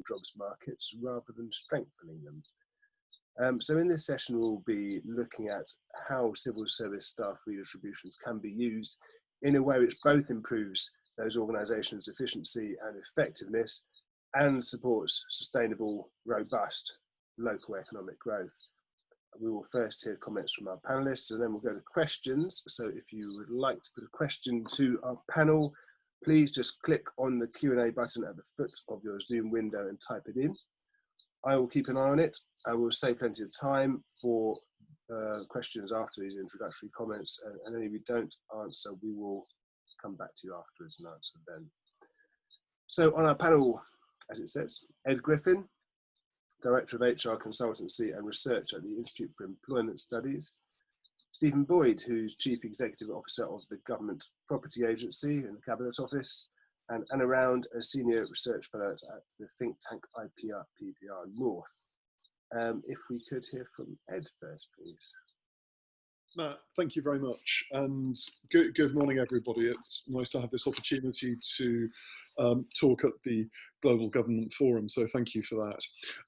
jobs markets rather than strengthening them. So in this session, we'll be looking at how civil service staff redistributions can be used in a way which both improves those organisations' efficiency and effectiveness and supports sustainable, robust local economic growth. We will first hear comments from our panellists and then we'll go to questions. So if you would like to put a question to our panel, please just click on the Q&A button at the foot of your Zoom window and type it in. I will keep an eye on it. I will save plenty of time for questions after these introductory comments, and any we don't answer, we will come back to you afterwards and answer them. So on our panel, as it says, Ed Griffin, Director of HR Consultancy and Research at the Institute for Employment Studies. Stephen Boyd, who's Chief Executive Officer of the Government Property Agency in the Cabinet Office, and Anna Round, a Senior Research Fellow at the think tank PPR North. If we could hear from Ed first, please. Matt, thank you very much, and good morning, everybody. It's nice to have this opportunity to talk at the Global Government Forum, so thank you for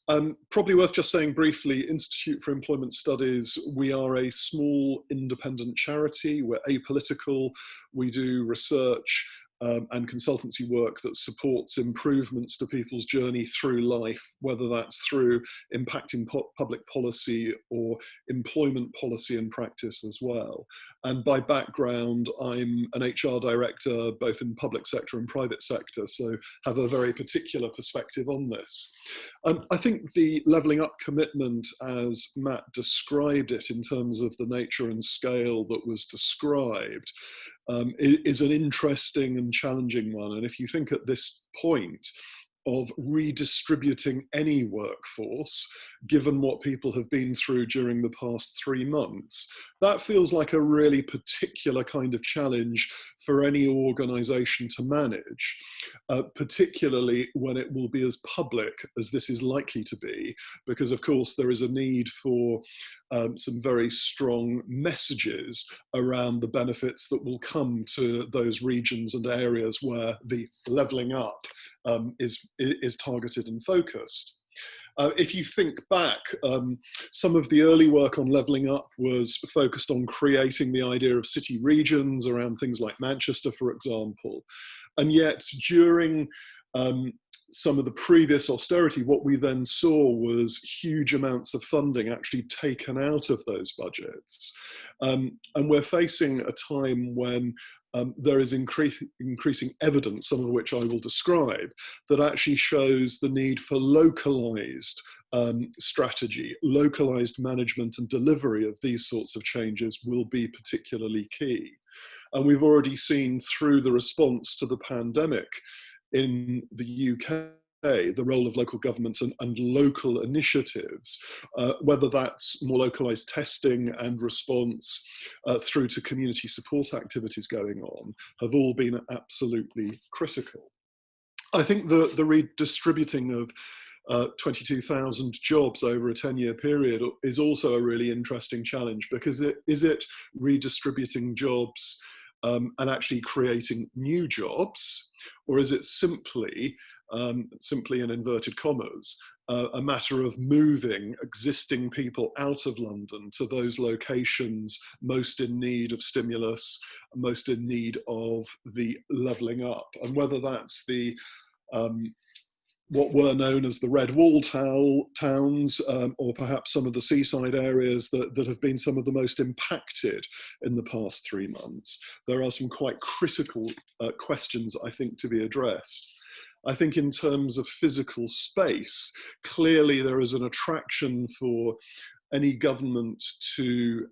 that. Probably worth just saying briefly, Institute for Employment Studies, we are a small independent charity, we're apolitical, we do research and consultancy work that supports improvements to people's journey through life, whether that's through impacting public policy or employment policy and practice as well. And by background, I'm an HR director, both in public sector and private sector, so have a very particular perspective on this. I think the levelling up commitment, as Matt described it in terms of the nature and scale that was described, is an interesting and challenging one. And if you think at this point of redistributing any workforce, given what people have been through during the past 3 months, that feels like a really particular kind of challenge for any organisation to manage, particularly when it will be as public as this is likely to be, because of course there is a need for some very strong messages around the benefits that will come to those regions and areas where the levelling up is targeted and focused. If you think back, some of the early work on levelling up was focused on creating the idea of city regions around things like Manchester, for example. And yet during some of the previous austerity, what we then saw was huge amounts of funding actually taken out of those budgets. And we're facing a time when there is increasing evidence, some of which I will describe, that actually shows the need for localised strategy, localised management and delivery of these sorts of changes will be particularly key. And we've already seen through the response to the pandemic in the UK, the role of local government and local initiatives, whether that's more localised testing and response through to community support activities going on, have all been absolutely critical. I think the redistributing of 22,000 jobs over a 10-year period is also a really interesting challenge, because is it redistributing jobs and actually creating new jobs, or is it simply in inverted commas, a matter of moving existing people out of London to those locations most in need of stimulus, most in need of the levelling up, and whether that's the what were known as the red wall towns, or perhaps some of the seaside areas that have been some of the most impacted in the past 3 months. There are some quite critical questions, I think, to be addressed. I think in terms of physical space, clearly there is an attraction for any government to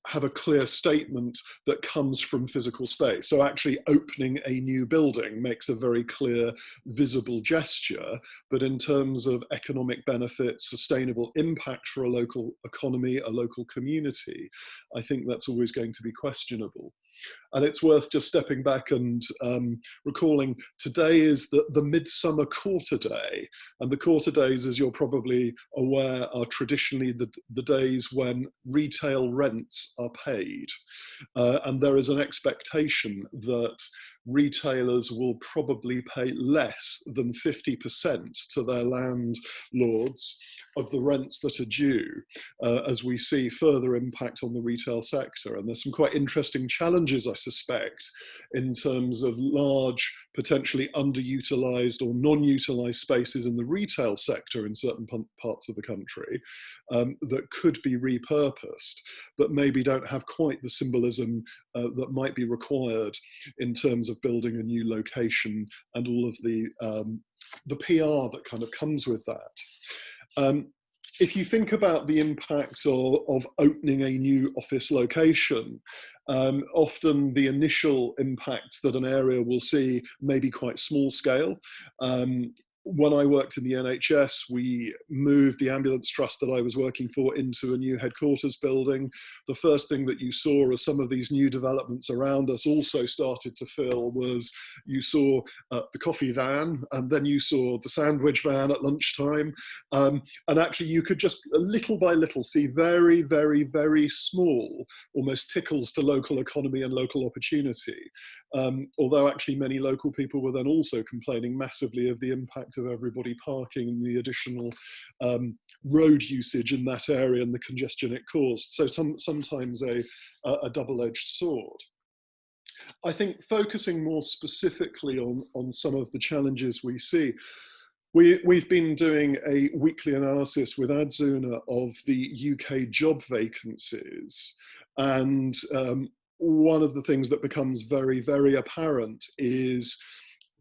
have a clear statement that comes from physical space. So actually opening a new building makes a very clear, visible gesture, but in terms of economic benefit, sustainable impact for a local economy, a local community, I think that's always going to be questionable. And it's worth just stepping back and recalling today is the Midsummer Quarter Day. And the quarter days, as you're probably aware, are traditionally the days when retail rents are paid. And there is an expectation that retailers will probably pay less than 50% to their landlords of the rents that are due, as we see further impact on the retail sector. And there's some quite interesting challenges, I suspect, in terms of large, potentially underutilised or non-utilised spaces in the retail sector in certain parts of the country that could be repurposed, but maybe don't have quite the symbolism that might be required in terms of building a new location and all of the PR that kind of comes with that. If you think about the impact of opening a new office location, often the initial impacts that an area will see may be quite small scale. When I worked in the NHS, we moved the ambulance trust that I was working for into a new headquarters building. The first thing that you saw as some of these new developments around us also started to fill was you saw the coffee van, and then you saw the sandwich van at lunchtime. And actually you could just little by little see very, very, very small, almost tickles to local economy and local opportunity. Although actually many local people were then also complaining massively of the impact of everybody parking and the additional road usage in that area and the congestion it caused. So sometimes a double-edged sword. I think focusing more specifically on some of the challenges we see, we've been doing a weekly analysis with Adzuna of the UK job vacancies, and one of the things that becomes very, very apparent is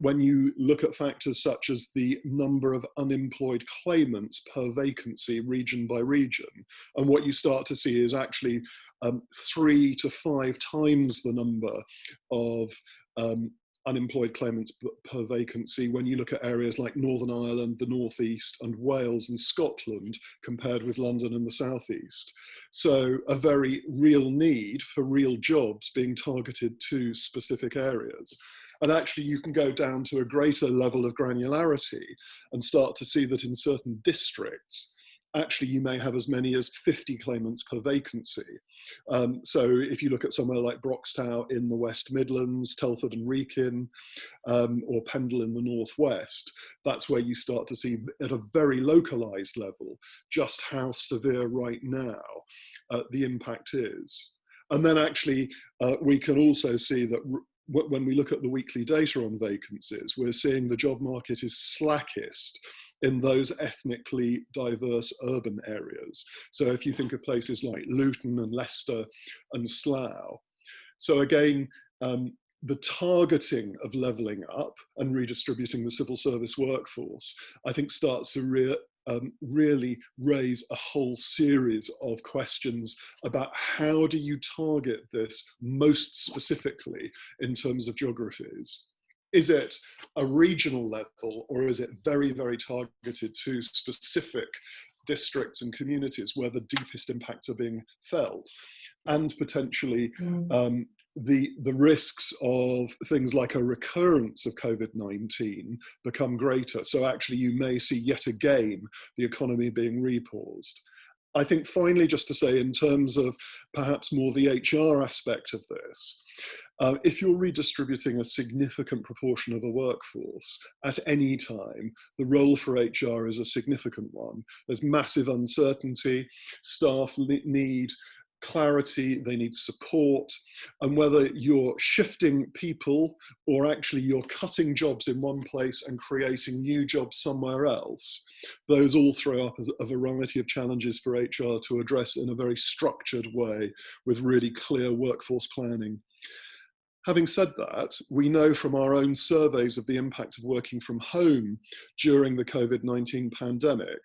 when you look at factors such as the number of unemployed claimants per vacancy region by region, and what you start to see is actually 3 to 5 times the number of unemployed claimants per vacancy when you look at areas like Northern Ireland, the North East, and Wales and Scotland compared with London and the South East. So a very real need for real jobs being targeted to specific areas. And actually you can go down to a greater level of granularity and start to see that in certain districts, actually you may have as many as 50 claimants per vacancy. So if you look at somewhere like Broxtowe in the West Midlands, Telford and Wrekin, or Pendle in the Northwest, that's where you start to see at a very localised level just how severe right now the impact is. And then actually we can also see that when we look at the weekly data on vacancies, we're seeing the job market is slackest in those ethnically diverse urban areas. So if you think of places like Luton and Leicester and Slough. So again, the targeting of levelling up and redistributing the civil service workforce, I think starts to really raise a whole series of questions about how do you target this most specifically in terms of geographies. Is it a regional level, or is it very, very targeted to specific districts and communities where the deepest impacts are being felt? And potentially the risks of things like a recurrence of COVID-19 become greater. So actually you may see yet again the economy being repaused. I think finally, just to say in terms of perhaps more the HR aspect of this, if you're redistributing a significant proportion of a workforce at any time, the role for HR is a significant one. There's massive uncertainty, staff need clarity, they need support, and whether you're shifting people or actually you're cutting jobs in one place and creating new jobs somewhere else, those all throw up a variety of challenges for HR to address in a very structured way with really clear workforce planning. Having said that, we know from our own surveys of the impact of working from home during the COVID-19 pandemic,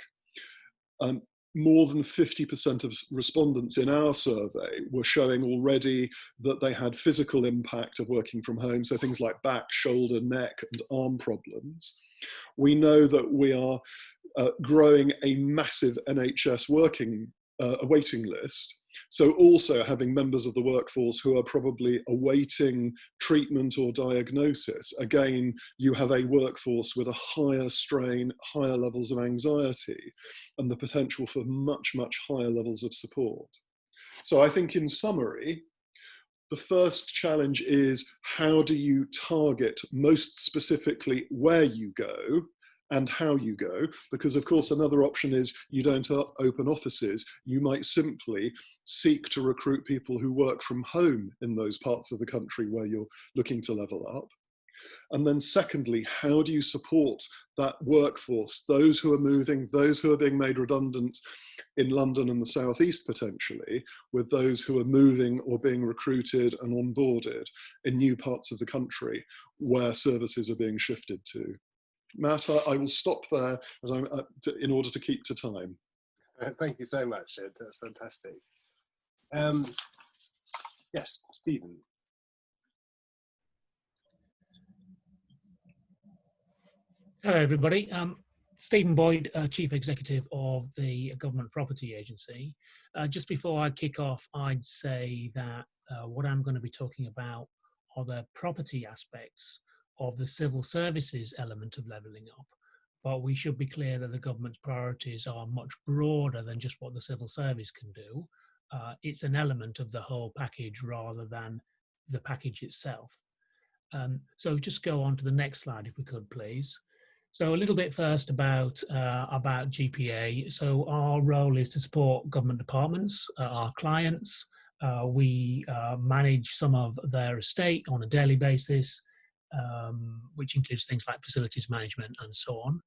more than 50% of respondents in our survey were showing already that they had physical impact of working from home, so things like back, shoulder, neck, and arm problems. We know that we are growing a massive NHS waiting list. So also having members of the workforce who are probably awaiting treatment or diagnosis. Again, you have a workforce with a higher strain, higher levels of anxiety, and the potential for much, much higher levels of support. So I think in summary, The first challenge is, how do you target most specifically where you go and how you go? Because of course another option is you don't open offices. You might simply seek to recruit people who work from home in those parts of the country where you're looking to level up. And then secondly, how do you support that workforce, those who are moving, those who are being made redundant in London and the southeast potentially, with those who are moving or being recruited and onboarded in new parts of the country where services are being shifted to? Matt, I will stop there as in order to keep to time. Thank you so much, Ed. That's fantastic. Yes, Stephen. Hello, everybody. Stephen Boyd, Chief Executive of the Government Property Agency. Just before I kick off, I'd say that what I'm going to be talking about are the property aspects of the civil services element of levelling up. But we should be clear that the government's priorities are much broader than just what the civil service can do. It's an element of the whole package rather than the package itself. So just go on to the next slide, if we could, please. So a little bit first about GPA. So our role is to support government departments, our clients. We manage some of their estate on a daily basis, which includes things like facilities management and so on.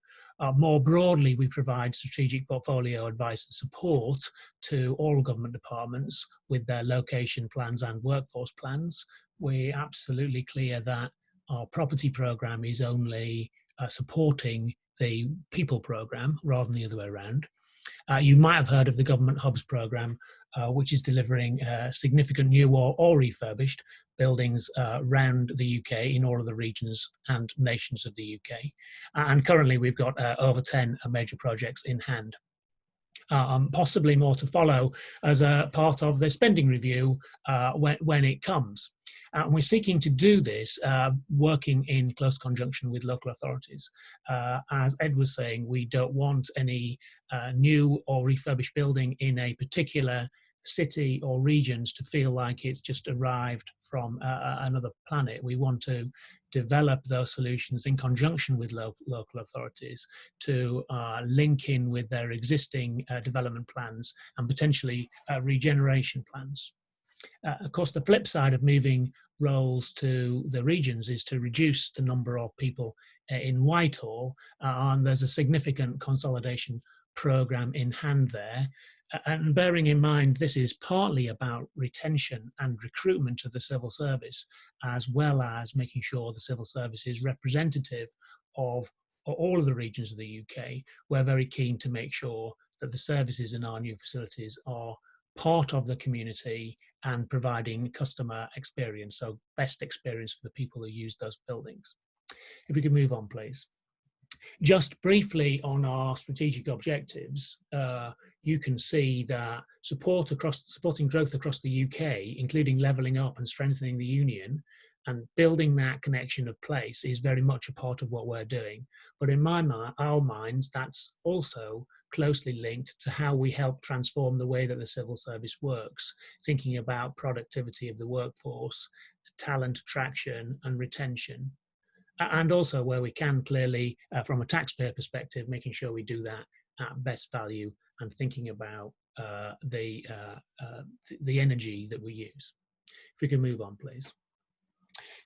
More broadly, we provide strategic portfolio advice and support to all government departments with their location plans and workforce plans. We're absolutely clear that our property programme is only supporting the people programme rather than the other way around. You might have heard of the Government Hubs programme, which is delivering significant new or refurbished buildings around the UK in all of the regions and nations of the UK. And currently we've got over 10 major projects in hand. Possibly more to follow as a part of the spending review when it comes. And we're seeking to do this working in close conjunction with local authorities. As Ed was saying, we don't want any new or refurbished building in a particular city or regions to feel like it's just arrived from another planet. We want to develop those solutions in conjunction with local authorities to link in with their existing development plans and potentially regeneration plans. Of course, the flip side of moving roles to the regions is to reduce the number of people in Whitehall, and there's a significant consolidation programme in hand there. And bearing in mind, this is partly about retention and recruitment of the civil service, as well as making sure the civil service is representative of all of the regions of the UK. We're very keen to make sure that the services in our new facilities are part of the community and providing customer experience, so best experience for the people who use those buildings. If we could move on, please. Just briefly on our strategic objectives, you can see that supporting growth across the UK, including levelling up and strengthening the union and building that connection of place, is very much a part of what we're doing. But in our minds, that's also closely linked to how we help transform the way that the civil service works, thinking about productivity of the workforce, talent attraction and retention. And also where we can, clearly, from a taxpayer perspective, making sure we do that at best value and thinking about the energy that we use. If we can move on, please.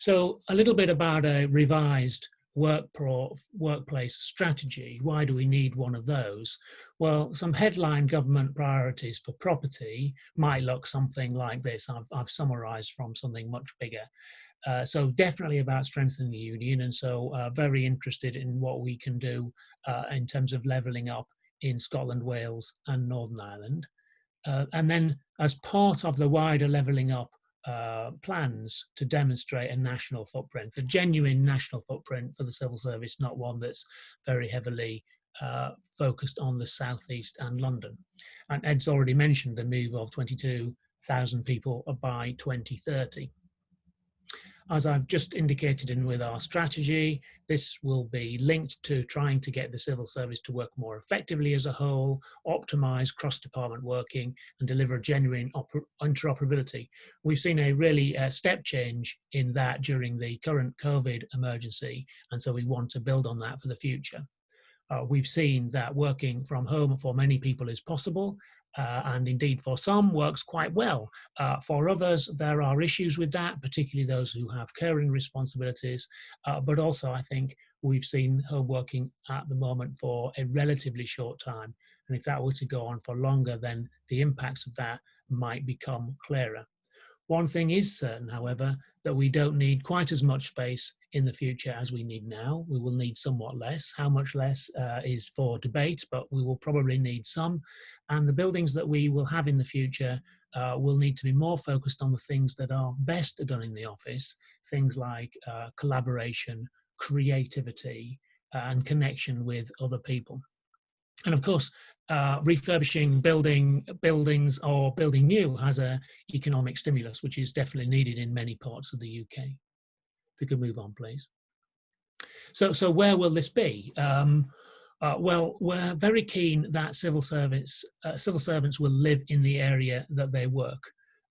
So a little bit about a revised workplace strategy. Why do we need one of those? Well, some headline government priorities for property might look something like this. I've summarised from something much bigger. So definitely about strengthening the union, and so very interested in what we can do in terms of levelling up in Scotland, Wales and Northern Ireland. And then as part of the wider levelling up plans to demonstrate a national footprint, a genuine national footprint for the civil service, not one that's very heavily focused on the southeast and London. And Ed's already mentioned the move of 22,000 people by 2030. As I've just indicated in with our strategy, this will be linked to trying to get the civil service to work more effectively as a whole, optimize cross-department working, and deliver genuine interoperability. We've seen a really step change in that during the current COVID emergency, and so we want to build on that for the future. We've seen that working from home for many people is possible, and indeed for some works quite well. For others, there are issues with that, particularly those who have caring responsibilities, but also I think we've seen home working at the moment for a relatively short time. And if that were to go on for longer, then the impacts of that might become clearer. One thing is certain, however, that we don't need quite as much space in the future as we need now. We will need somewhat less. How much less is for debate, but we will probably need some. And the buildings that we will have in the future will need to be more focused on the things that are best done in the office, things like collaboration, creativity, and connection with other people. And of course, refurbishing buildings or building new has an economic stimulus, which is definitely needed in many parts of the UK. If we could move on, please. So where will this be? Well, we're very keen that civil servants will live in the area that they work.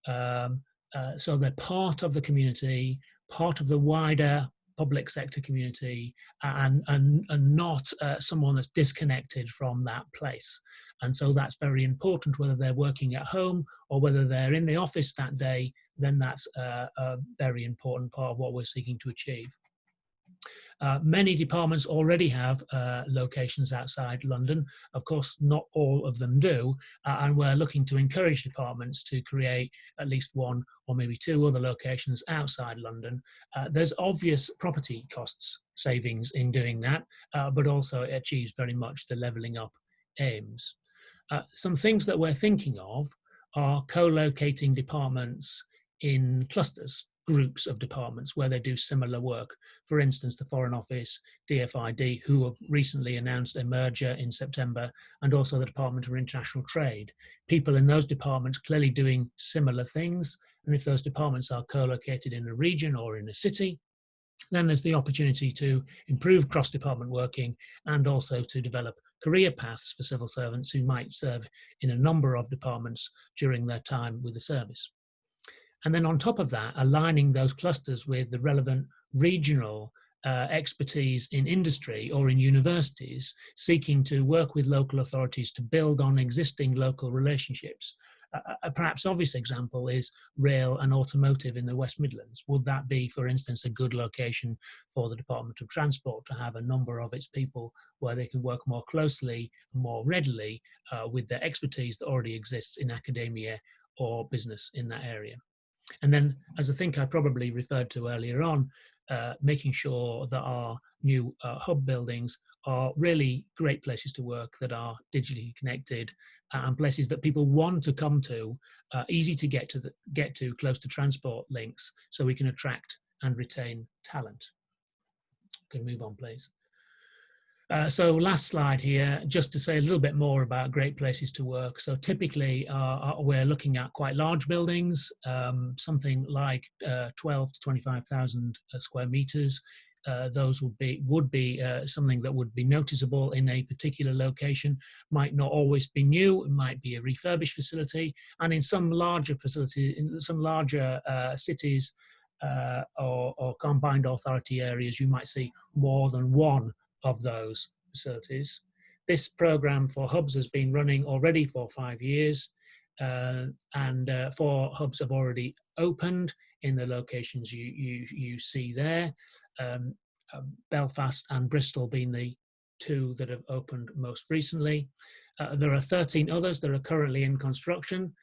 So they're part of the community, part of the wider public sector community, and not someone that's disconnected from that place. And so that's very important, whether they're working at home or whether they're in the office that day, then that's a very important part of what we're seeking to achieve. Many departments already have locations outside London. Of course, not all of them do, and we're looking to encourage departments to create at least one or maybe two other locations outside London. There's obvious property costs savings in doing that, but also it achieves very much the levelling up aims. Some things that we're thinking of are co-locating departments in clusters, groups of departments where they do similar work. For instance, the Foreign Office, DFID, who have recently announced a merger in September, and also the Department for International Trade. People in those departments clearly doing similar things, and if those departments are co-located in a region or in a city, then there's the opportunity to improve cross-department working and also to develop career paths for civil servants who might serve in a number of departments during their time with the service. And then on top of that, aligning those clusters with the relevant regional expertise in industry or in universities, seeking to work with local authorities to build on existing local relationships. A perhaps obvious example is rail and automotive in the West Midlands. Would that be, for instance, a good location for the Department of Transport to have a number of its people where they can work more closely, more readily with their expertise that already exists in academia or business in that area? And then, as I think I probably referred to earlier on, making sure that our new hub buildings are really great places to work that are digitally connected and places that people want to come to, easy to get to, close to transport links, so we can attract and retain talent. Can move on, please. So last slide here, just to say a little bit more about great places to work. So typically we're looking at quite large buildings, something like 12 to 25,000 square meters. Those would be something that would be noticeable in a particular location, might not always be new, it might be a refurbished facility, and in some larger facilities, in some larger cities or combined authority areas, you might see more than one of those facilities. This program for hubs has been running already for 5 years, and 4 hubs have already opened in the locations you see there. Belfast and Bristol being the 2 that have opened most recently. There are 13 others that are currently in construction.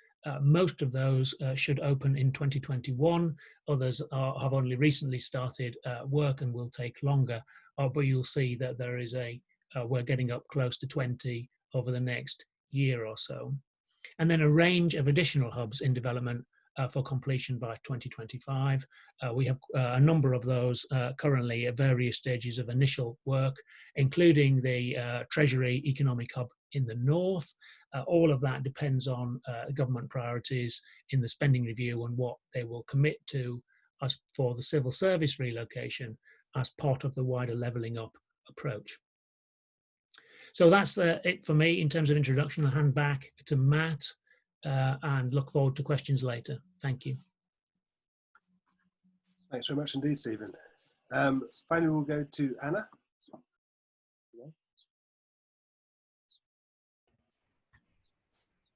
Most of those should open in 2021. Others have only recently started work and will take longer. But you'll see that there is we're getting up close to 20 over the next year or so. And then a range of additional hubs in development for completion by 2025. We have a number of those currently at various stages of initial work, including the Treasury Economic Hub in the north. All of that depends on government priorities in the spending review and what they will commit to as for the civil service relocation as part of the wider levelling up approach. So that's it for me in terms of introduction. I'll hand back to Matt and look forward to questions later. Thank you. Thanks very much indeed, Stephen. Finally, we'll go to Anna.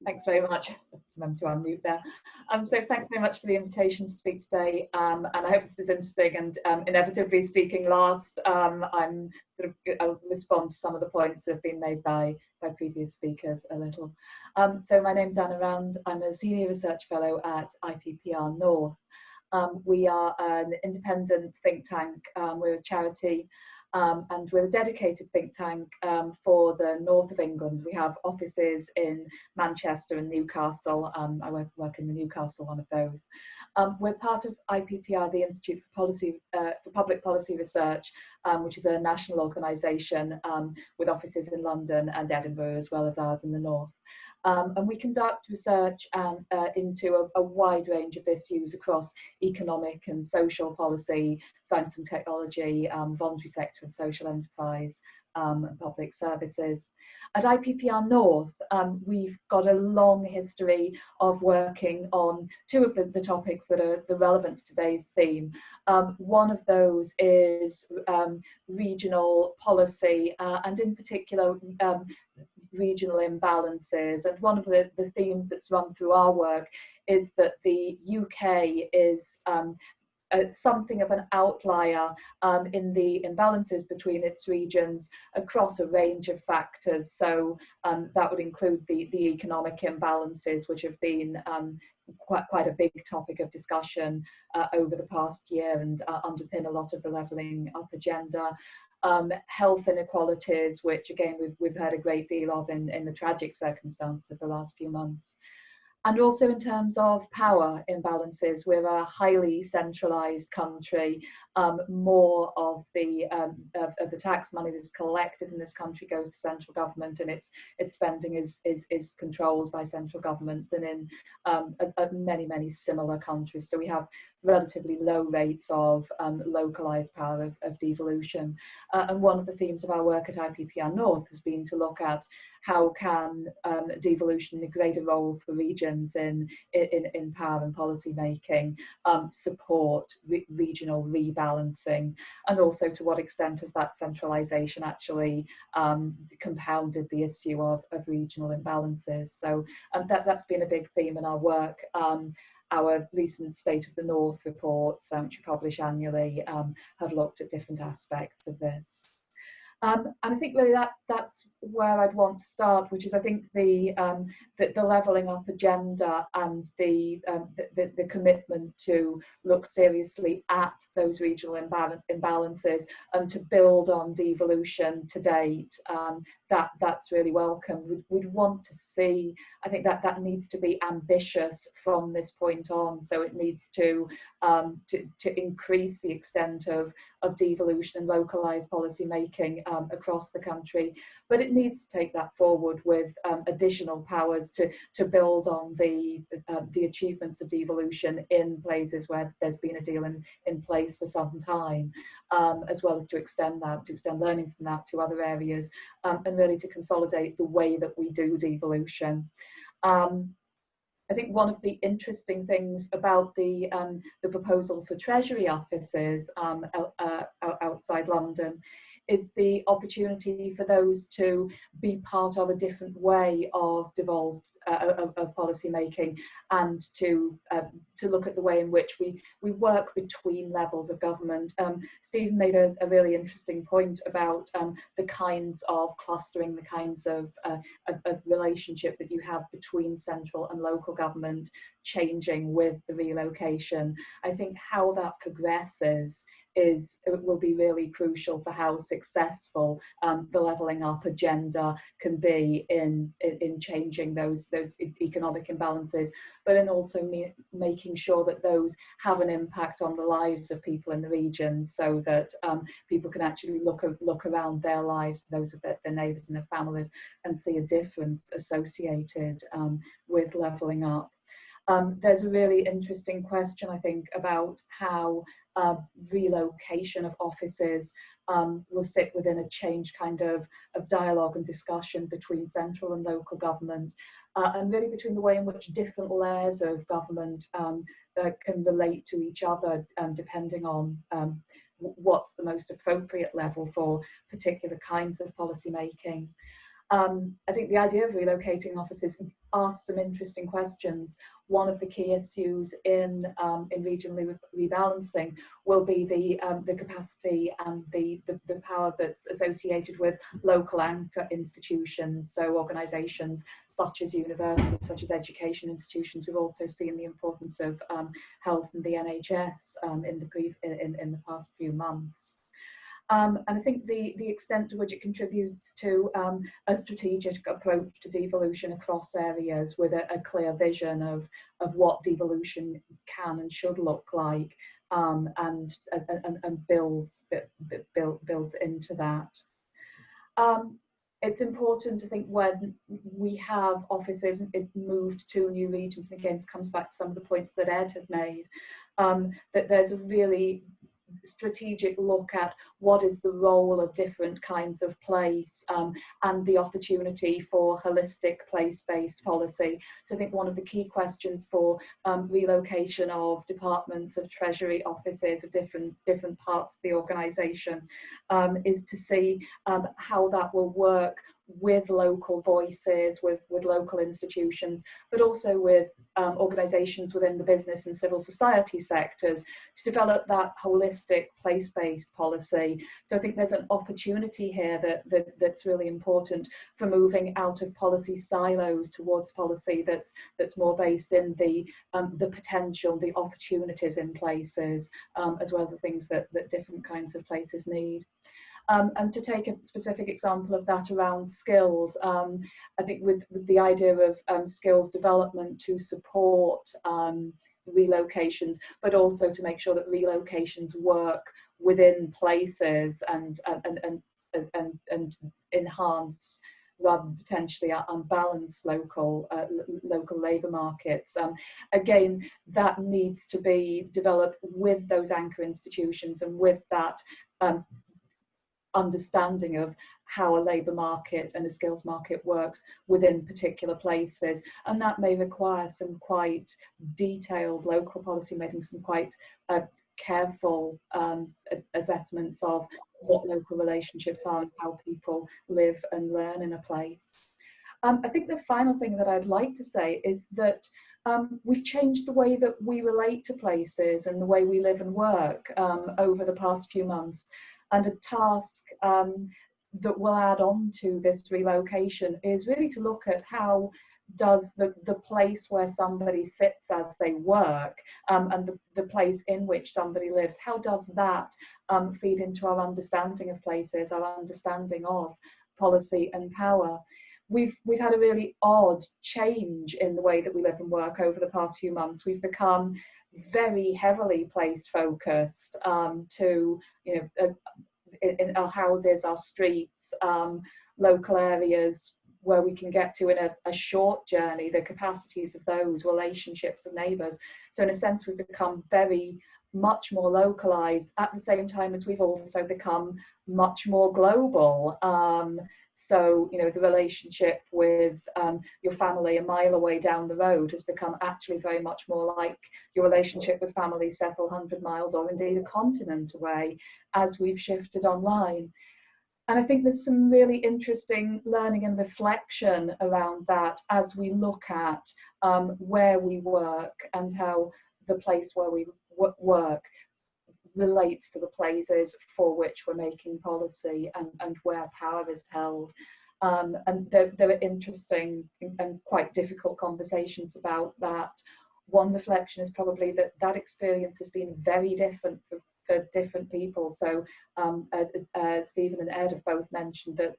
Thanks very much. Remember to unmute there. So thanks very much for the invitation to speak today, and I hope this is interesting. And inevitably speaking last, I'll respond to some of the points that have been made by previous speakers a little. So my name's Anna Rand. I'm a senior research fellow at IPPR North. We are an independent think tank. We're a charity. And we're a dedicated think tank for the north of England. We have offices in Manchester and Newcastle. I work in the Newcastle one of those. We're part of IPPR, the Institute for Public Policy Research, which is a national organisation with offices in London and Edinburgh, as well as ours in the north. And we conduct research into a wide range of issues across economic and social policy, science and technology, voluntary sector and social enterprise, and public services. At IPPR North, we've got a long history of working on two of the topics that are relevant to today's theme. One of those is regional policy, and in particular, regional imbalances. And one of the themes that's run through our work is that the UK is something of an outlier in the imbalances between its regions across a range of factors. So that would include the economic imbalances, which have been quite a big topic of discussion over the past year and underpin a lot of the levelling up agenda. Health inequalities, which again we've heard a great deal of in the tragic circumstances of the last few months. And also in terms of power imbalances, we're a highly centralised country. More of the tax money that's collected in this country goes to central government, and its spending is controlled by central government than in many similar countries. So we have relatively low rates of localised power of devolution. And one of the themes of our work at IPPR North has been to look at how can devolution in a greater role for regions in power and policy making support regional rebalancing, and also to what extent has that centralisation actually compounded the issue of regional imbalances. So that's been a big theme in our work. Our recent State of the North reports, which we publish annually, have looked at different aspects of this. And I think really that's where I'd want to start, which is I think the levelling up agenda and the commitment to look seriously at those regional imbalances and to build on devolution to date. That's really welcome. We'd want to see, I think that needs to be ambitious from this point on. So it needs to increase the extent of devolution and localised policy making across the country, but it needs to take that forward with additional powers to build on the achievements of devolution in places where there's been a deal in place for some time, as well as to extend learning from that to other areas, and really to consolidate the way that we do devolution. I think one of the interesting things about the proposal for Treasury offices outside London is the opportunity for those to be part of a different way of devolved of policy making, and to look at the way in which we work between levels of government. Stephen made a really interesting point about the kinds of clustering, the kinds of relationship that you have between central and local government changing with the relocation. I think how that progresses will be really crucial for how successful the levelling up agenda can be in changing those economic imbalances, but in also making sure that those have an impact on the lives of people in the region, so that people can actually look around their lives, those of their neighbours and their families, and see a difference associated with levelling up. There's a really interesting question, I think, about how relocation of offices will sit within a change kind of dialogue and discussion between central and local government, and really between the way in which different layers of government can relate to each other, depending on what's the most appropriate level for particular kinds of policy making. I think the idea of relocating offices asks some interesting questions. One of the key issues in regional rebalancing will be the capacity and the power that's associated with local anchor institutions, so organisations such as universities, such as education institutions. We've also seen the importance of health and the NHS in the past few months. And I think the extent to which it contributes to a strategic approach to devolution across areas with a clear vision of what devolution can and should look like, and builds into that. It's important, I think, when we have offices moved to new regions, and again, this comes back to some of the points that Ed had made, that there's a really strategic look at what is the role of different kinds of place, and the opportunity for holistic place-based policy. So I think one of the key questions for relocation of departments, of treasury offices, of different parts of the organisation is to see how that will work with local voices, with local institutions, but also with organisations within the business and civil society sectors to develop that holistic place-based policy. So I think there's an opportunity here that's really important for moving out of policy silos towards policy that's more based in the potential, the opportunities in places, as well as the things that different kinds of places need. And to take a specific example of that around skills, I think with the idea of skills development to support relocations, but also to make sure that relocations work within places and enhance rather than potentially unbalanced local labour markets. Again, that needs to be developed with those anchor institutions and with that understanding of how a labour market and a skills market works within particular places, and that may require some quite detailed local policy making, some quite careful assessments of what local relationships are and how people live and learn in a place. I think the final thing that I'd like to say is that we've changed the way that we relate to places and the way we live and work over the past few months. And a task that will add on to this relocation is really to look at how does the place where somebody sits as they work, and the place in which somebody lives, how does that feed into our understanding of places, our understanding of policy and power. We've had a really odd change in the way that we live and work over the past few months. We've become very heavily place focused to, in our houses, our streets, local areas where we can get to in a short journey, the capacities of those relationships of neighbours. So in a sense, we've become very much more localised at the same time as we've also become much more global. So, the relationship with your family a mile away down the road has become actually very much more like your relationship with family several hundred miles or indeed a continent away as we've shifted online. And I think there's some really interesting learning and reflection around that as we look at where we work and how the place where we work relates to the places for which we're making policy and where power is held. And there are interesting and quite difficult conversations about that. One reflection is probably that experience has been very different for different people. So Stephen and Ed have both mentioned that,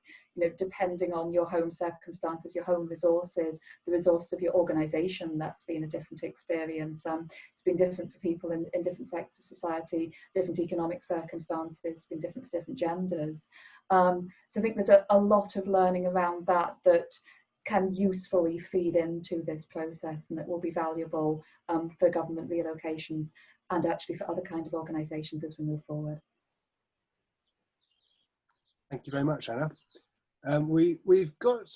depending on your home circumstances, your home resources, the resource of your organisation, that's been a different experience. It's been different for people in different sectors of society, different economic circumstances, it's been different for different genders. So I think there's a lot of learning around that can usefully feed into this process, and that will be valuable for government relocations and actually for other kind of organisations as we move forward. Thank you very much, Anna. We've got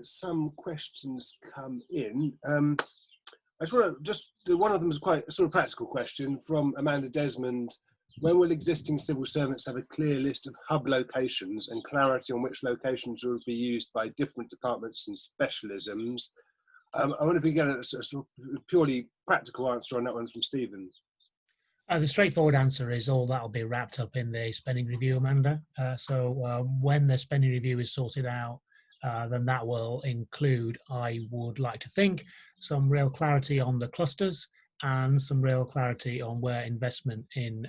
some questions come in. I just want to one of them is quite a sort of practical question from Amanda Desmond. When will existing civil servants have a clear list of hub locations and clarity on which locations will be used by different departments and specialisms? I wonder if we get a sort of purely practical answer on that one from Stephen. The straightforward answer is all that will be wrapped up in the spending review, Amanda. So when the spending review is sorted out, then that will include, I would like to think, some real clarity on the clusters and some real clarity on where investment in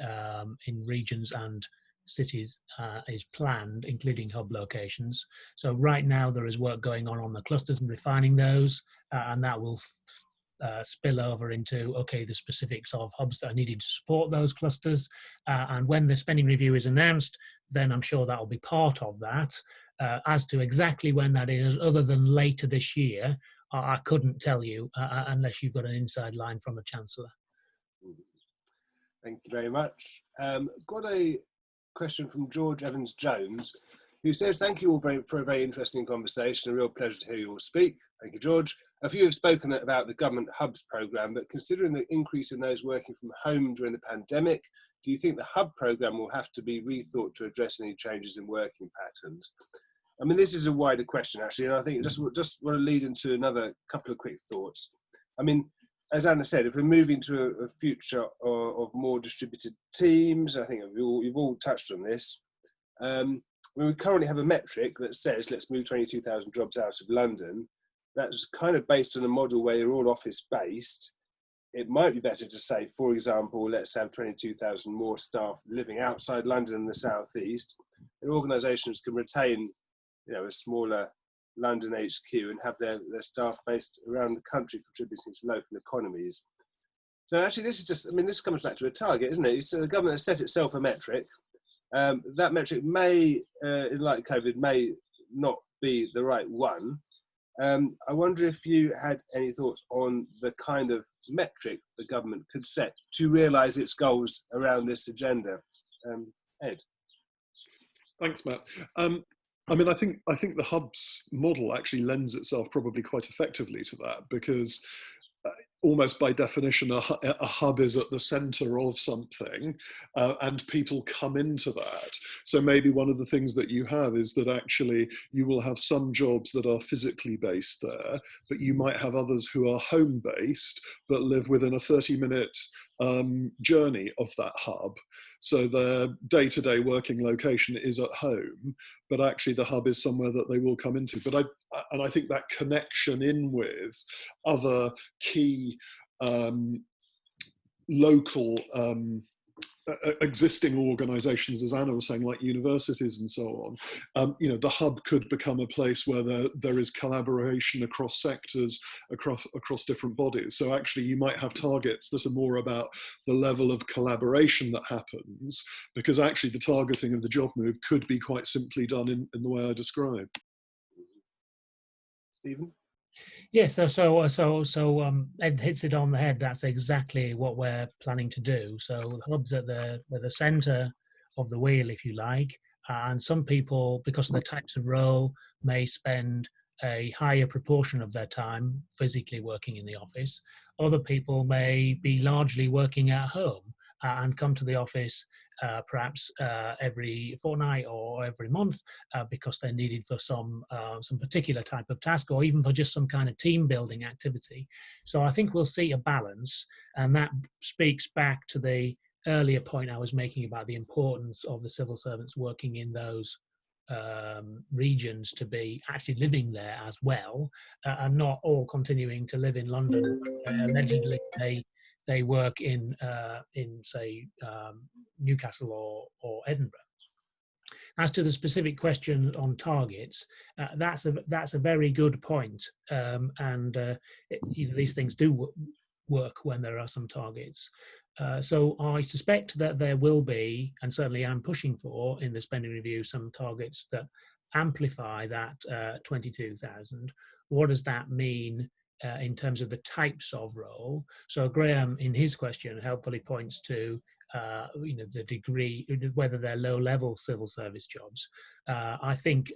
regions and cities is planned, including hub locations. So right now there is work going on the clusters and refining those, and that will spill over into, okay, the specifics of hubs that are needed to support those clusters. And when the spending review is announced, then I'm sure that will be part of that. As to exactly when that is, other than later this year, I couldn't tell you unless you've got an inside line from the Chancellor. Thank you very much. Got a question from George Evans-Jones, who says, thank you all for a very interesting conversation. A real pleasure to hear you all speak. Thank you, George. A few have spoken about the government hubs programme, but considering the increase in those working from home during the pandemic, do you think the hub programme will have to be rethought to address any changes in working patterns? I mean, this is a wider question, actually, and I think just want to lead into another couple of quick thoughts. I mean, as Anna said, if we're moving to a future of more distributed teams, I think you've all touched on this. We currently have a metric that says, let's move 22,000 jobs out of London. That's kind of based on a model where you're all office-based. It might be better to say, for example, let's have 22,000 more staff living outside London in the southeast, and organisations can retain, you know, a smaller London HQ and have their staff based around the country contributing to local economies. So actually this is just, I mean, this comes back to a target, isn't it? So the government has set itself a metric. That metric may, in light of COVID, may not be the right one. I wonder if you had any thoughts on the kind of metric the government could set to realise its goals around this agenda. Ed. Thanks, Matt. I mean, I think the hubs model actually lends itself probably quite effectively to that, because almost by definition, a hub is at the centre of something, and people come into that. So maybe one of the things that you have is that actually you will have some jobs that are physically based there, but you might have others who are home based, but live within a 30-minute journey of that hub. So their day-to-day working location is at home, but actually the hub is somewhere that they will come into. But I think that connection in with other key local existing organisations, as Anna was saying, like universities and so on, you know, the hub could become a place where there is collaboration across sectors, across different bodies. So actually you might have targets that are more about the level of collaboration that happens, because actually the targeting of the job move could be quite simply done in the way I described. Stephen? Yes, so Ed hits it on the head. That's exactly what we're planning to do. So the hubs at the centre of the wheel, if you like, and some people, because of the types of role, may spend a higher proportion of their time physically working in the office. Other people may be largely working at home and come to the office perhaps every fortnight or every month because they're needed for some particular type of task, or even for just some kind of team building activity. So I think we'll see a balance, and that speaks back to the earlier point I was making about the importance of the civil servants working in those regions to be actually living there as well, and not all continuing to live in London. Allegedly they work in say Newcastle or Edinburgh. As to the specific question on targets, that's a very good point, and these things do work when there are some targets. So I suspect that there will be, and certainly I'm pushing for in the spending review, some targets that amplify that 22,000, what does that mean in terms of the types of role? So Graham, in his question, helpfully points to the degree, whether they're low-level civil service jobs. I think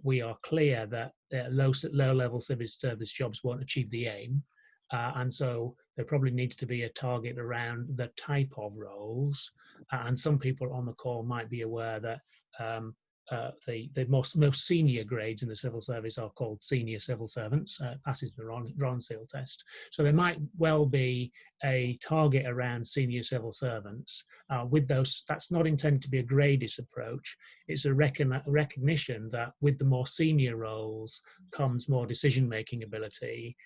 we are clear that low-level civil service jobs won't achieve the aim, and so there probably needs to be a target around the type of roles. And some people on the call might be aware that the most senior grades in the civil service are called senior civil servants, passes the Ronseal test. So there might well be a target around senior civil servants. With those, that's not intended to be a gradist approach. It's a recognition that with the more senior roles comes more decision-making ability.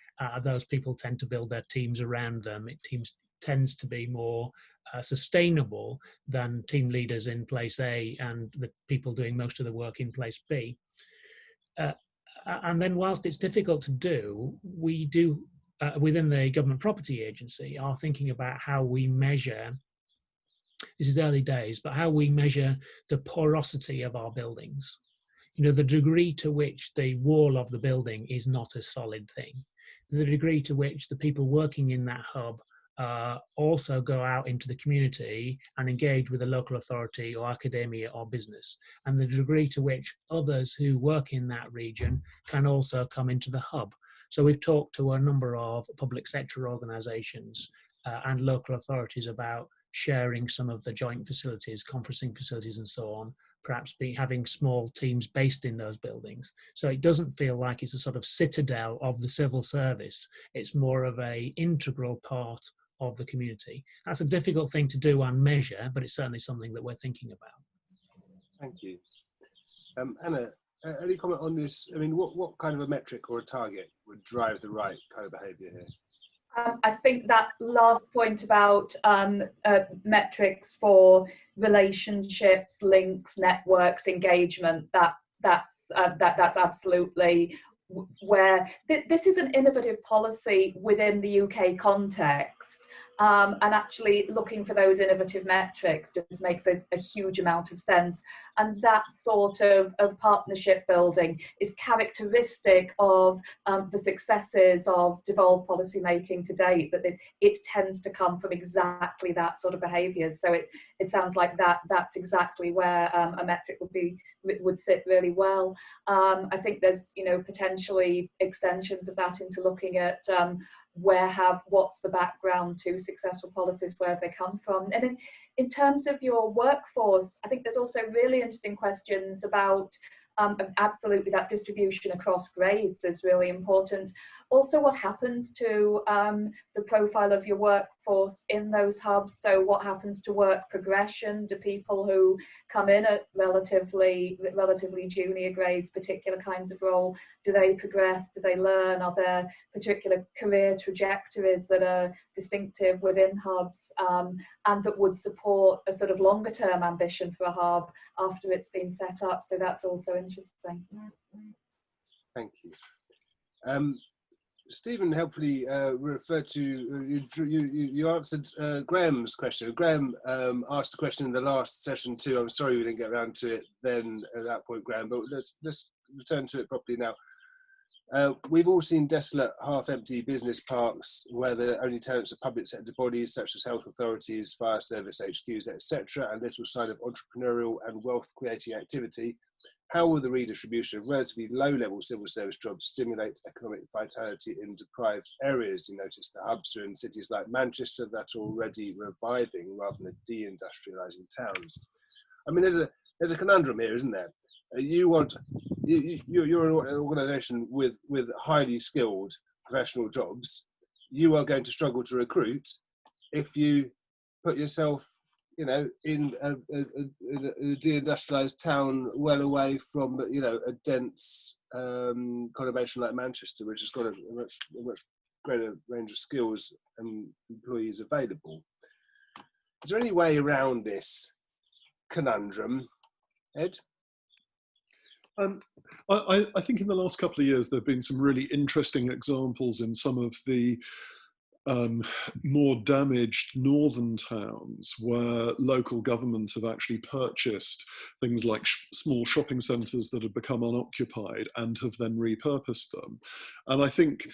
Those people tend to build their teams around them. Tends to be more sustainable than team leaders in place A and the people doing most of the work in place B. And then whilst it's difficult to do, we do, within the Government Property Agency, are thinking about how we measure, this is early days, but how we measure the porosity of our buildings. You know, the degree to which the wall of the building is not a solid thing, the degree to which the people working in that hub also go out into the community and engage with a local authority or academia or business, and the degree to which others who work in that region can also come into the hub. So we've talked to a number of public sector organisations and local authorities about sharing some of the joint facilities, conferencing facilities and so on, perhaps having small teams based in those buildings. So it doesn't feel like it's a sort of citadel of the civil service. It's more of an integral part of the community. That's a difficult thing to do and measure, but it's certainly something that we're thinking about. Thank you. Anna, any comment on this? I mean, what kind of a metric or a target would drive the right kind of behaviour here? I think that last point about metrics for relationships, links, networks, engagement, that's absolutely where this is an innovative policy within the UK context. And actually looking for those innovative metrics just makes a huge amount of sense. And that sort of partnership building is characteristic of the successes of devolved policy making to date, that it tends to come from exactly that sort of behaviours. So it sounds like that's exactly where a metric would sit really well. I think there's potentially extensions of that into looking at what's the background to successful policies, where have they come from? And in terms of your workforce, I think there's also really interesting questions about absolutely that distribution across grades is really important. Also, what happens to the profile of your workforce in those hubs? So what happens to work progression? Do people who come in at relatively junior grades, particular kinds of role, do they progress? Do they learn? Are there particular career trajectories that are distinctive within hubs and that would support a sort of longer term ambition for a hub after it's been set up? So that's also interesting. Thank you. Stephen helpfully referred to, you answered Graham's question. Graham asked a question in the last session too. I'm sorry we didn't get around to it then at that point, Graham, but let's return to it properly now. We've all seen desolate, half-empty business parks where the only tenants are public sector bodies such as health authorities, fire service HQs, etc., and little sign of entrepreneurial and wealth-creating activity. How will the redistribution of relatively low-level civil service jobs stimulate economic vitality in deprived areas? You notice the hubs are in cities like Manchester that are already reviving rather than deindustrialising towns. I mean, there's a conundrum here, isn't there? You're an organisation with highly skilled professional jobs. You are going to struggle to recruit if you put yourself in a deindustrialised town well away from a dense conurbation like Manchester, which has got a much greater range of skills and employees available. Is there any way around this conundrum, Ed? I think in the last couple of years there have been some really interesting examples in some of the more damaged northern towns where local government have actually purchased things like small shopping centres that have become unoccupied and have then repurposed them. And I think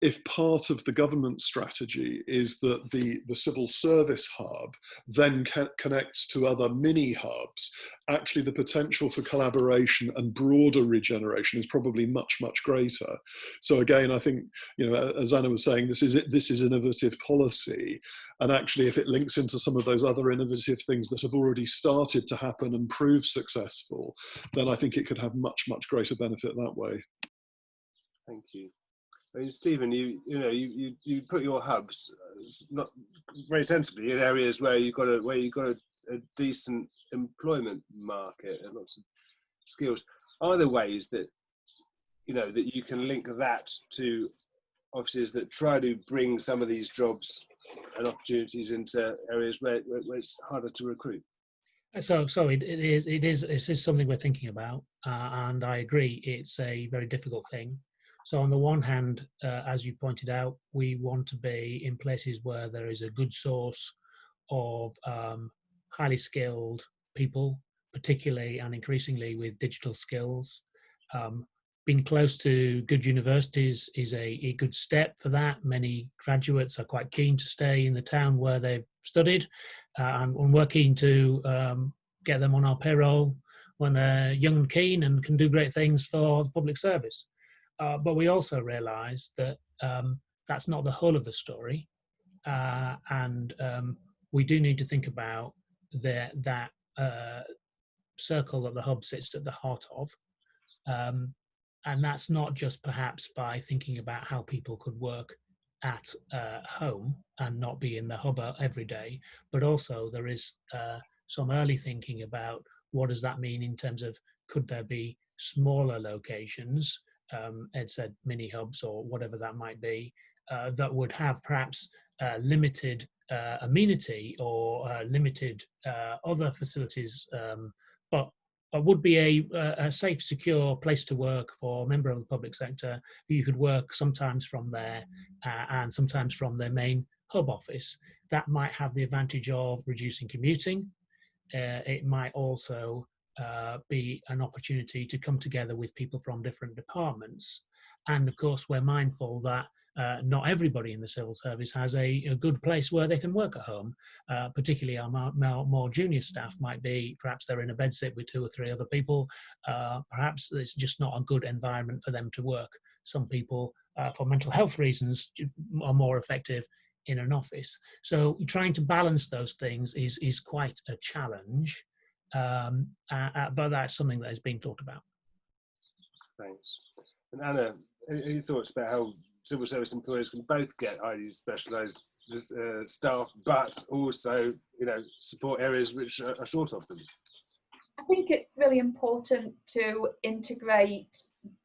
if part of the government strategy is that the civil service hub then connects to other mini hubs, actually the potential for collaboration and broader regeneration is probably much, much greater. So again, I think, you know, as Anna was saying, this is innovative policy. And actually, if it links into some of those other innovative things that have already started to happen and prove successful, then I think it could have much, much greater benefit that way. Thank you. I mean, Stephen, you put your hubs not very sensibly in areas where you've got a decent employment market and lots of skills. Are there ways that that you can link that to offices that try to bring some of these jobs and opportunities into areas where it's harder to recruit? So it is something we're thinking about, and I agree, it's a very difficult thing. So on the one hand, as you pointed out, we want to be in places where there is a good source of highly skilled people, particularly and increasingly with digital skills. Being close to good universities is a good step for that. Many graduates are quite keen to stay in the town where they've studied, and we're keen to get them on our payroll when they're young and keen and can do great things for the public service. But we also realise that that's not the whole of the story, and we do need to think about that circle that the hub sits at the heart of. And that's not just perhaps by thinking about how people could work at home and not be in the hub every day, but also there is some early thinking about what does that mean in terms of could there be smaller locations, Ed said mini hubs or whatever that might be, that would have perhaps limited amenity or limited other facilities, but would be a safe, secure place to work for a member of the public sector who you could work sometimes from there and sometimes from their main hub office. That might have the advantage of reducing commuting. It might also be an opportunity to come together with people from different departments. And of course, we're mindful that not everybody in the civil service has a good place where they can work at home. Particularly our more junior staff might be, perhaps they're in a bedsit with 2 or 3 other people. Perhaps it's just not a good environment for them to work. Some people, for mental health reasons, are more effective in an office. So trying to balance those things is quite a challenge, but that's something that is being thought about. Thanks. And Anna, any thoughts about how civil service employers can both get highly specialised staff, but also, support areas which are short of them? I think it's really important to integrate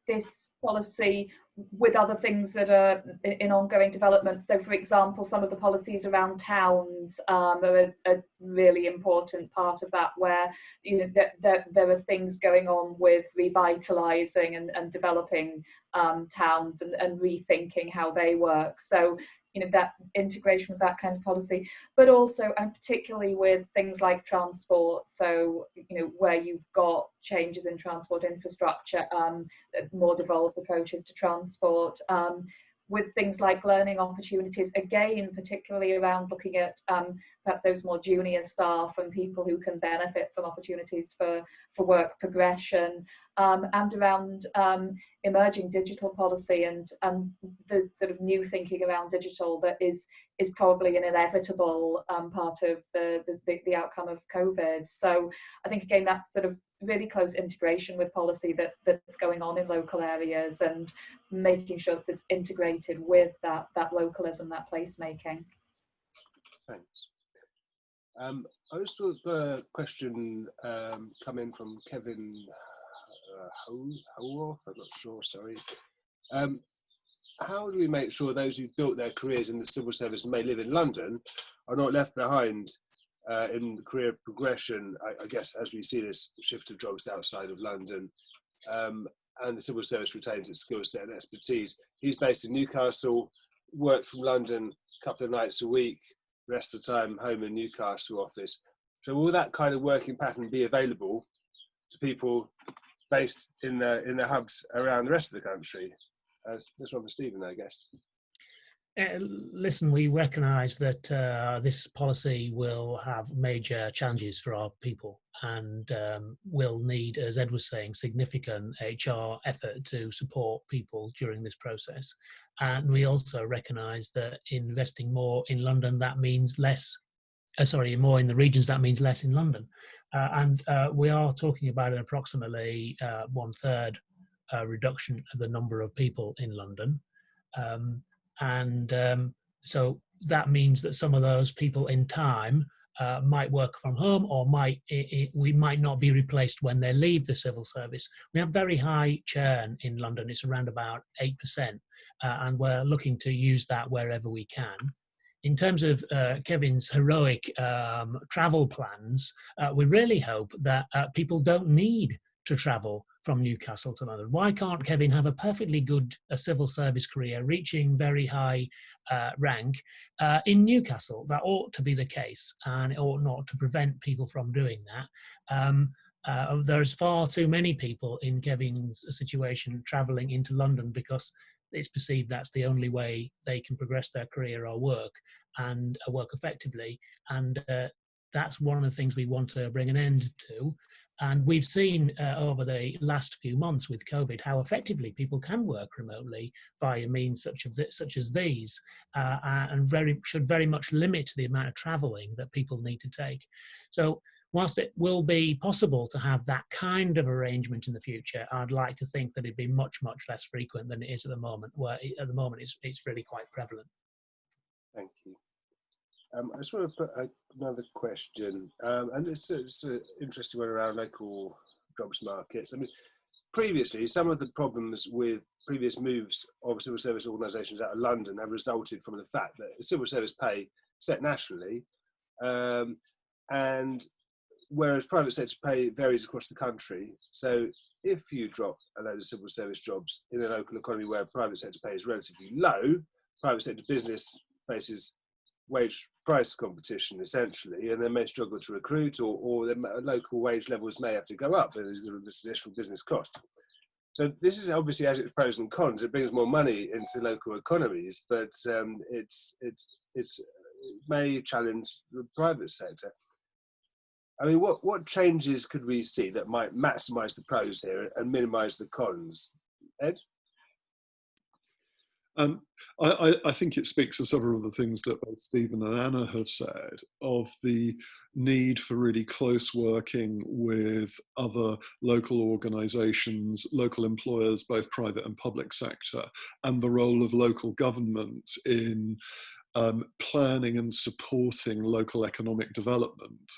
this policy with other things that are in ongoing development. So, for example, some of the policies around towns are a really important part of that, where there are things going on with revitalising and developing towns and rethinking how they work. So, that integration with that kind of policy, but also, and particularly with things like transport. So, where you've got changes in transport infrastructure, more devolved approaches to transport, with things like learning opportunities, again, particularly around looking at perhaps those more junior staff and people who can benefit from opportunities for work progression, and around emerging digital policy and the sort of new thinking around digital that is probably an inevitable part of the outcome of COVID. So I think, again, that sort of really close integration with policy that's going on in local areas and making sure that it's integrated with that localism, that placemaking. Thanks. I also got a question come in from Kevin Howarth, I'm not sure, sorry. How do we make sure those who've built their careers in the civil service and may live in London are not left behind in career progression, I guess, as we see this shift of jobs outside of London, and the civil service retains its skill set and expertise? He's based in Newcastle. work from London a couple of nights a week, the rest of the time home in Newcastle office. So will that kind of working pattern be available to people based in the hubs around the rest of the country? This one for Stephen, I guess. Listen, we recognise that this policy will have major challenges for our people, and will need, as Ed was saying, significant HR effort to support people during this process. And we also recognise that investing more in London, that means less, more in the regions, that means less in London. And we are talking about an approximately 1/3 reduction of the number of people in London. So that means that some of those people in time might work from home, or we might not be replaced when they leave the civil service. We have very high churn in London. It's around about 8%, and we're looking to use that wherever we can. In terms of Kevin's heroic travel plans, we really hope that people don't need to travel from Newcastle to London. Why can't Kevin have a perfectly good civil service career, reaching very high rank in Newcastle? That ought to be the case, and it ought not to prevent people from doing that. There's far too many people in Kevin's situation travelling into London because it's perceived that's the only way they can progress their career or work and work effectively. And that's one of the things we want to bring an end to. And we've seen over the last few months with COVID how effectively people can work remotely via means such as these, and should very much limit the amount of travelling that people need to take. So whilst it will be possible to have that kind of arrangement in the future, I'd like to think that it'd be much, much less frequent than it is at the moment, where at the moment it's really quite prevalent. Thank you. I just want to put another question, and it's an interesting one around local jobs markets. I mean, previously, some of the problems with previous moves of civil service organisations out of London have resulted from the fact that civil service pay set nationally, and whereas private sector pay varies across the country. So if you drop a load of civil service jobs in a local economy where private sector pay is relatively low, private sector business faces wage price competition essentially, and they may struggle to recruit, or the local wage levels may have to go up. There's this additional business cost. So this is obviously, as its pros and cons, it brings more money into local economies, but it may challenge the private sector. I mean, what changes could we see that might maximise the pros here and minimise the cons? Ed? I think it speaks of several of the things that both Stephen and Anna have said, of the need for really close working with other local organisations, local employers, both private and public sector, and the role of local government in planning and supporting local economic development.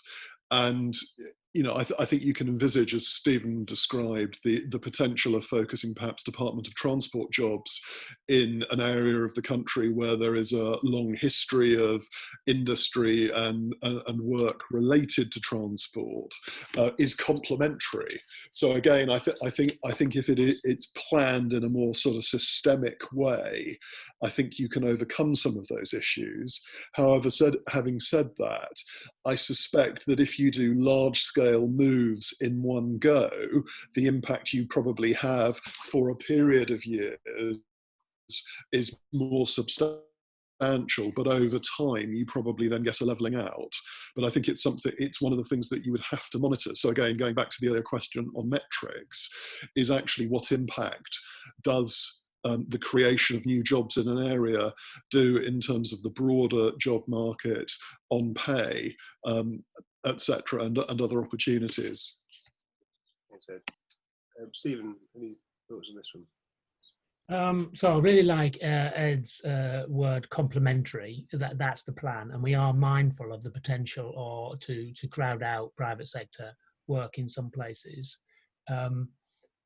And you know, I think you can envisage, as Stephen described, the potential of focusing perhaps Department of Transport jobs in an area of the country where there is a long history of industry and work related to transport is complementary. So again, I think if it's planned in a more sort of systemic way, I think you can overcome some of those issues. However, having said that, I suspect that if you do large-scale moves in one go, the impact you probably have for a period of years is more substantial, but over time you probably then get a levelling out. But I think it's one of the things that you would have to monitor. So again, going back to the earlier question on metrics, is actually what impact does the creation of new jobs in an area do in terms of the broader job market on pay, etc., and other opportunities. Thanks, Ed. Stephen, any thoughts on this one? So I really like Ed's word complementary. That's the plan, and we are mindful of the potential to crowd out private sector work in some places.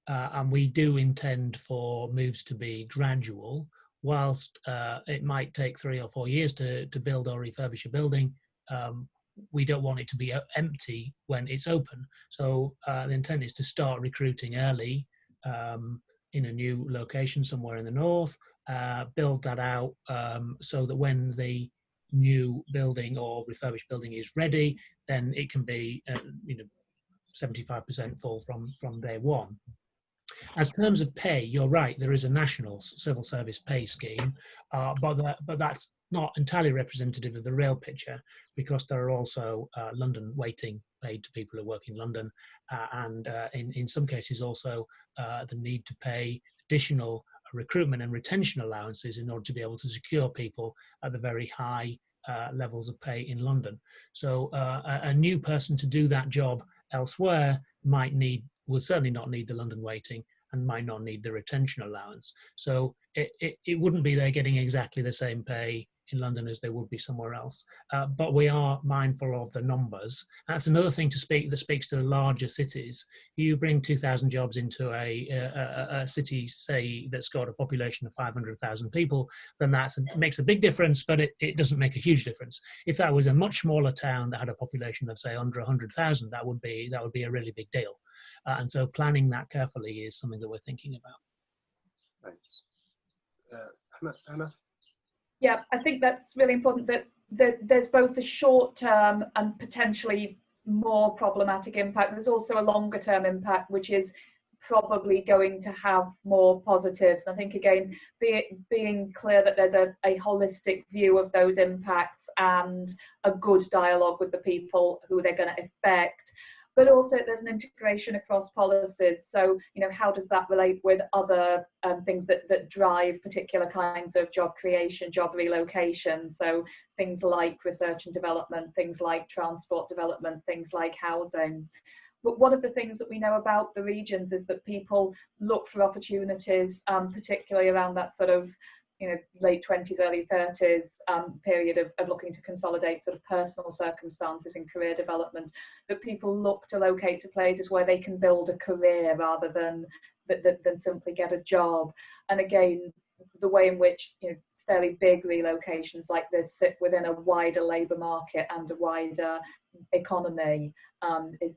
And we do intend for moves to be gradual. Whilst it might take 3 or 4 years to build or refurbish a building, we don't want it to be empty when it's open. So the intent is to start recruiting early in a new location somewhere in the north, build that out so that when the new building or refurbished building is ready, then it can be 75% full from day one. As terms of pay, you're right, there is a national civil service pay scheme, but that's not entirely representative of the real picture, because there are also London weighting paid to people who work in London, and in some cases also the need to pay additional recruitment and retention allowances in order to be able to secure people at the very high levels of pay in London. So a new person to do that job elsewhere will certainly not need the London weighting and might not need the retention allowance. So it wouldn't be they're getting exactly the same pay in London as they would be somewhere else. But we are mindful of the numbers. That's another thing that speaks to the larger cities. You bring 2,000 jobs into a city, say, that's got a population of 500,000 people, then that makes a big difference, but it doesn't make a huge difference. If that was a much smaller town that had a population of, say, under 100,000, that would be a really big deal. And so planning that carefully is something that we're thinking about. Thanks. Hannah? Yeah, I think that's really important, that there's both a short-term and potentially more problematic impact. There's also a longer-term impact, which is probably going to have more positives. And I think, again, being clear that there's a holistic view of those impacts and a good dialogue with the people who they're going to affect. But also there's an integration across policies. So, how does that relate with other things that drive particular kinds of job creation, job relocation? So things like research and development, things like transport development, things like housing. But one of the things that we know about the regions is that people look for opportunities, particularly around that sort of late 20s, early 30s period of looking to consolidate sort of personal circumstances and career development, that people look to locate to places where they can build a career rather than simply get a job. And again, the way in which fairly big relocations like this sit within a wider labour market and a wider economy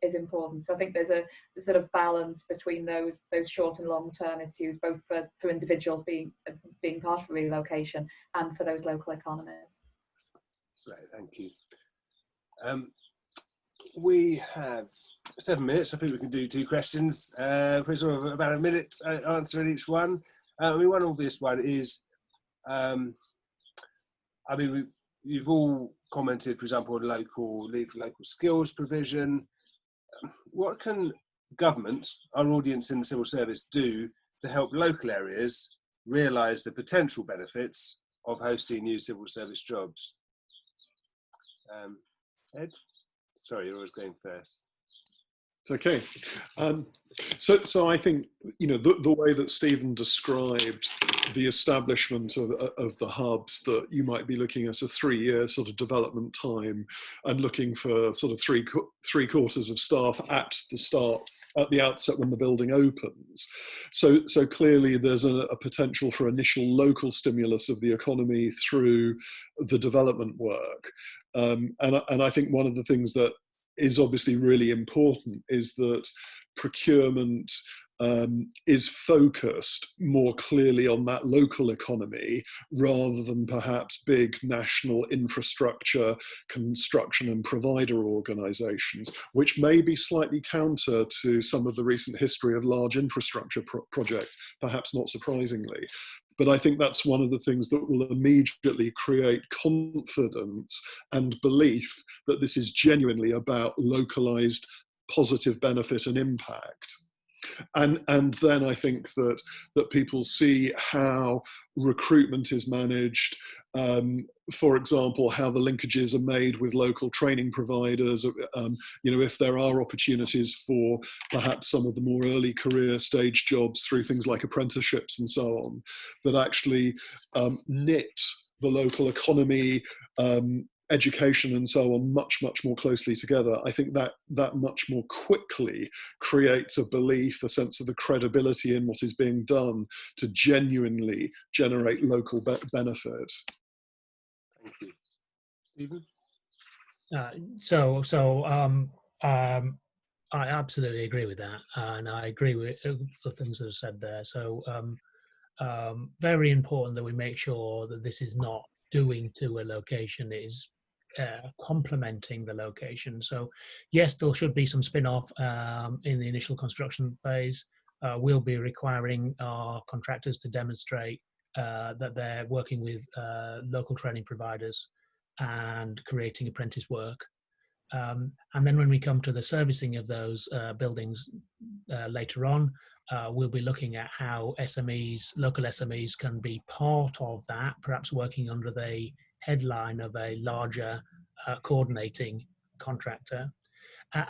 is important. So I think there's a sort of balance between those short and long term issues, both for individuals being part of relocation and for those local economies. Great, thank you. We have 7 minutes. I think we can do 2 questions for sort of about a minute answering each one. One obvious one is, you've all commented, for example, on local skills provision. What can government, our audience in the civil service, do to help local areas realise the potential benefits of hosting new civil service jobs? Ed? Sorry, you're always going first. It's okay. So I think, the way that Stephen described the establishment of the hubs, that you might be looking at a 3-year sort of development time and looking for sort of three quarters of staff at the outset when the building opens. So clearly there's a potential for initial local stimulus of the economy through the development work. And I think one of the things that is obviously really important is that procurement is focused more clearly on that local economy rather than perhaps big national infrastructure, construction and provider organisations, which may be slightly counter to some of the recent history of large infrastructure projects, perhaps not surprisingly. But I think that's one of the things that will immediately create confidence and belief that this is genuinely about localised positive benefit and impact. And then I think that people see how recruitment is managed, for example, how the linkages are made with local training providers, if there are opportunities for perhaps some of the more early career stage jobs through things like apprenticeships and so on, that actually knit the local economy, education and so on much more closely together. I think that much more quickly creates a belief, a sense of the credibility in what is being done to genuinely generate local benefit. Thank you. Stephen? I absolutely agree with that, and I agree with the things that are said there. So very important that we make sure that this is not doing to a location, it is complementing the location. So yes, there should be some spin-off in the initial construction phase. We'll be requiring our contractors to demonstrate that they're working with local training providers and creating apprentice work. And then when we come to the servicing of those buildings later on, we'll be looking at how SMEs, local SMEs, can be part of that, perhaps working under the headline of a larger coordinating contractor.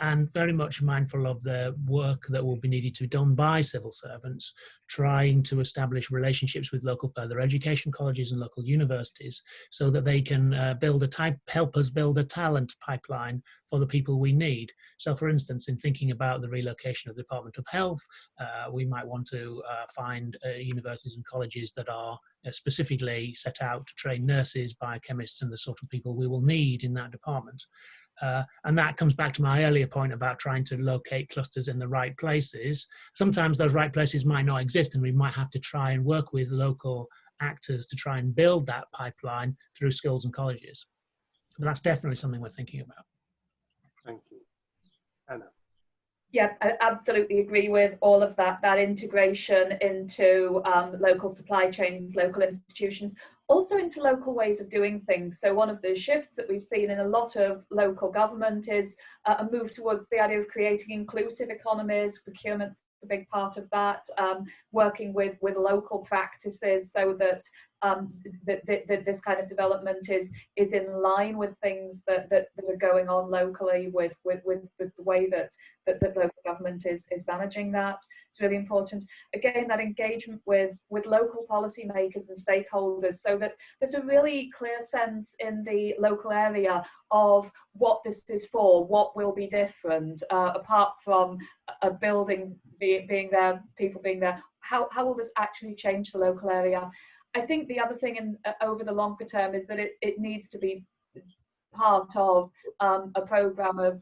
And very much mindful of the work that will be needed to be done by civil servants, trying to establish relationships with local further education colleges and local universities so that they can help us build a talent pipeline for the people we need. So for instance, in thinking about the relocation of the Department of Health, we might want to find universities and colleges that are specifically set out to train nurses, biochemists, and the sort of people we will need in that department. And that comes back to my earlier point about trying to locate clusters in the right places. Sometimes those right places might not exist, and we might have to try and work with local actors to try and build that pipeline through schools and colleges. But that's definitely something we're thinking about. Thank you. Anna. Yeah, I absolutely agree with all of that, that integration into local supply chains, local institutions, also into local ways of doing things. So one of the shifts that we've seen in a lot of local government is a move towards the idea of creating inclusive economies. Procurement's a big part of that, working with local practices so that this kind of development is in line with things that are going on locally with the way that local government is managing that. It's really important. Again, that engagement with local policymakers and stakeholders so that there's a really clear sense in the local area of what this is for, what will be different, apart from a building being there, people being there. How will this actually change the local area? I think the other thing over the longer term is that it needs to be part of a programme of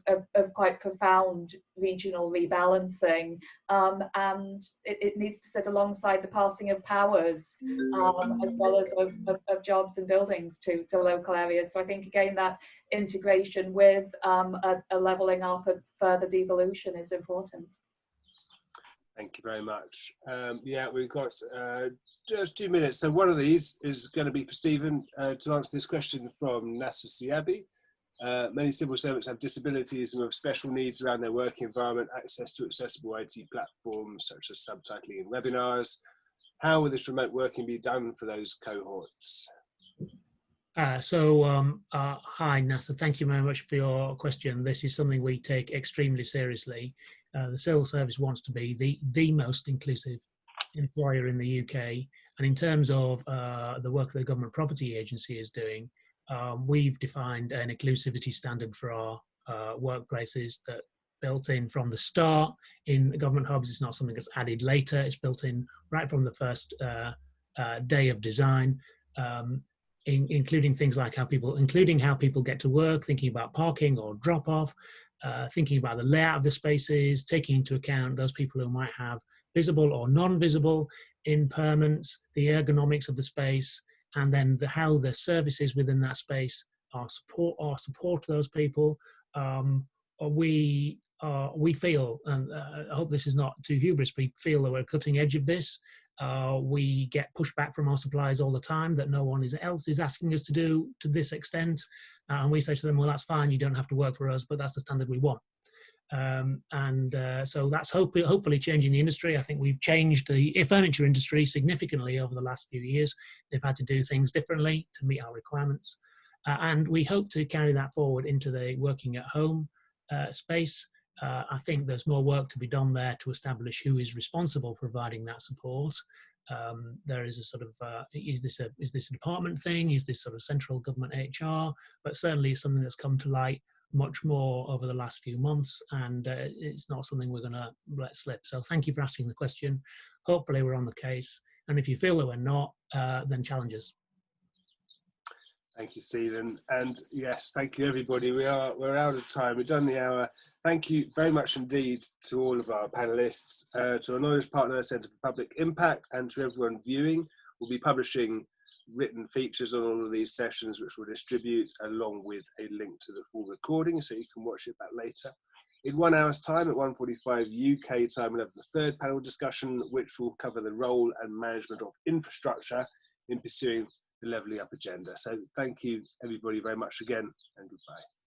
quite profound regional rebalancing, and it needs to sit alongside the passing of powers as well as of jobs and buildings to local areas. So I think again that integration with a levelling up of further devolution is important. Thank you very much. Yeah, we've got just 2 minutes. So one of these is going to be for Stephen to answer this question from Nasser Siabi. Many civil servants have disabilities and have special needs around their working environment, access to accessible IT platforms such as subtitling and webinars. How will this remote working be done for those cohorts? Hi, Nasser. Thank you very much for your question. This is something we take extremely seriously. The civil service wants to be the most inclusive employer in the UK. And in terms of the work that the Government Property Agency is doing, we've defined an inclusivity standard for our workplaces that built in from the start in government hubs. It's not something that's added later. It's built in right from the first day of design, including things like how people get to work, thinking about parking or drop off, thinking about the layout of the spaces, taking into account those people who might have visible or non-visible impairments, the ergonomics of the space, and then how the services within that space are support to those people. We feel, and I hope this is not too hubris, we feel that we're cutting edge of this. We get pushback from our suppliers all the time that no one else is asking us to do to this extent. And we say to them, well, that's fine, you don't have to work for us, but that's the standard we want. So that's hopefully changing the industry. I think we've changed the furniture industry significantly over the last few years. They've had to do things differently to meet our requirements. And we hope to carry that forward into the working at home space. I think there's more work to be done there to establish who is responsible for providing that support. There is a sort of, is this a department thing? Is this sort of central government HR? But certainly it's something that's come to light much more over the last few months, and it's not something we're going to let slip. So thank you for asking the question. Hopefully we're on the case. And if you feel that we're not, then challenge us. Thank you, Stephen. And yes, thank you, everybody. We're out of time. We've done the hour. thank you very much indeed to all of our panelists, to our knowledge partner Centre for Public Impact, and to everyone viewing. We'll be publishing written features on all of these sessions, which we'll distribute along with a link to the full recording, so you can watch it back later. In 1 hour's time, at 1:45 UK time, we'll have the third panel discussion, which will cover the role and management of infrastructure in pursuing the Levelling Up agenda. So thank you everybody very much again, and goodbye.